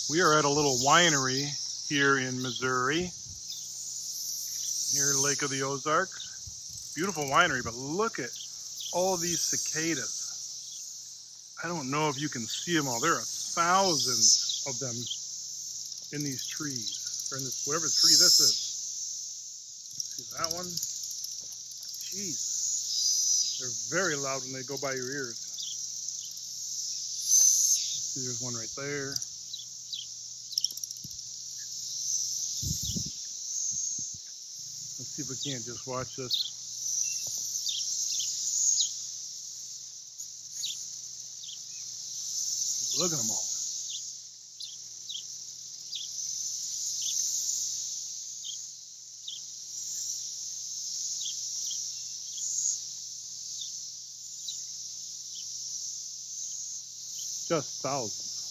We are at a little winery here in Missouri, near Lake of the Ozarks. Beautiful winery, but look at all these cicadas. I don't know if you can see them all. There are thousands of them in these trees, or in this, whatever tree this is. See that one? Jeez. They're very loud when they go by your ears. See, there's one right there. Let's see if we can't just watch this. Look at them all. Just thousands.